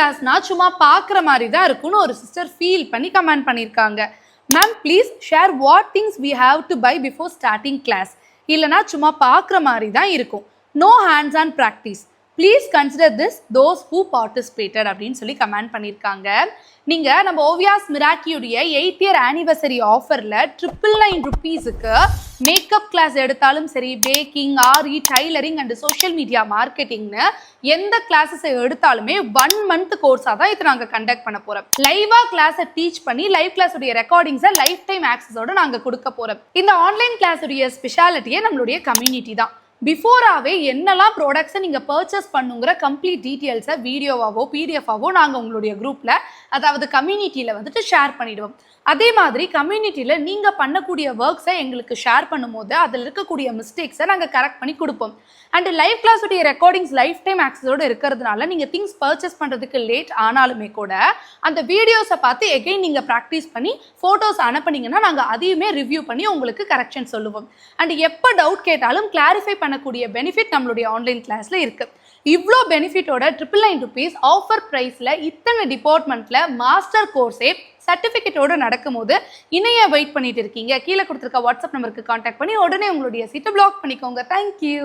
கிளாஸ்னா சும்மா பார்க்குற மாதிரி தான் இருக்கும்னு ஒரு சிஸ்டர் ஃபீல் பண்ணி கமெண்ட் பண்ணியிருக்காங்க. Ma'am please share what things we have to buy before starting class. இல்லைனா சும்மா பார்க்குற மாதிரி தான் இருக்கும். No hands on practice. Please consider this those who participated அப்படின்னு சொல்லி கமெண்ட் பண்ணியிருக்காங்க. நீங்கள் நம்ம ஓவியாஸ் மிராக்கியுடைய 8th இயர் ஆனிவர்சரி ஆஃபரில் 999 ருபீஸுக்கு மேக்கப் கிளாஸ் எடுத்தாலும் சரி, baking, aari, tailoring and social media மார்க்கெட்டிங்னு எந்த கிளாஸஸை எடுத்தாலுமே 1 month கோர்ஸாக தான் இது நாங்கள் கண்டக்ட் பண்ண போகிறோம். லைவாக கிளாஸை டீச் பண்ணி லைவ் கிளாஸுடைய ரெக்கார்டிங்ஸை லைஃப் டைம் ஆக்சஸோடு நாங்கள் கொடுக்க போகிறோம். இந்த ஆன்லைன் கிளாஸுடைய ஸ்பெஷாலிட்டியே நம்மளுடைய கம்யூனிட்டி தான். பிஃபோராகவே என்னெல்லாம் ப்ராடக்ட்ஸை நீங்கள் பர்ச்சேஸ் பண்ணுங்கிற கம்ப்ளீட் டீட்டெயில்ஸை வீடியோவாவோ பிடிஎஃபாவோ நாங்கள் உங்களுடைய குரூப்பில், அதாவது கம்யூனிட்டியில் வந்துட்டு ஷேர் பண்ணிவிடுவோம். அதே மாதிரி கம்யூனிட்டியில் நீங்கள் பண்ணக்கூடிய ஒர்க்ஸை எங்களுக்கு ஷேர் பண்ணும்போது அதில் இருக்கக்கூடிய மிஸ்டேக்ஸை நாங்கள் கரெக்ட் பண்ணி கொடுப்போம். அண்ட் லைவ் கிளாஸுடைய ரெக்கார்டிங்ஸ் லைஃப் டைம் ஆக்சஸோடு இருக்கிறதுனால நீங்கள் திங்ஸ் பர்ச்சேஸ் பண்ணுறதுக்கு லேட் ஆனாலுமே கூட அந்த வீடியோஸை பார்த்து எகைன் நீங்கள் ப்ராக்டிஸ் பண்ணி ஃபோட்டோஸ் அனுப்புனீங்கன்னா நாங்கள் அதையுமே ரிவ்யூ பண்ணி உங்களுக்கு கரெக்ஷன் சொல்லுவோம். அண்ட் எப்போ டவுட் கேட்டாலும் கிளாரிஃபை பண்ணக்கூடிய பெனிஃபிட் நம்மளுடைய ஆன்லைன் கிளாஸில் இருக்குது. இவ்வளோ பெனிஃபிட்டோட 999 ருபீஸ் ஆஃபர் ப்ரைஸில் இத்தனை டிபார்ட்மெண்ட்டில் மாஸ்டர் கோர்ஸே சர்டிஃபிகேட்டோடு நடக்கும்போது இணைய வெயிட் பண்ணிட்டு இருக்கீங்க. கீழே கொடுத்துருக்க வாட்ஸ்அப் நம்பருக்கு கான்டாக்ட் பண்ணி உடனே உங்களுடைய சீட்டை பிளாக் பண்ணிக்கோங்க. தேங்க்யூ.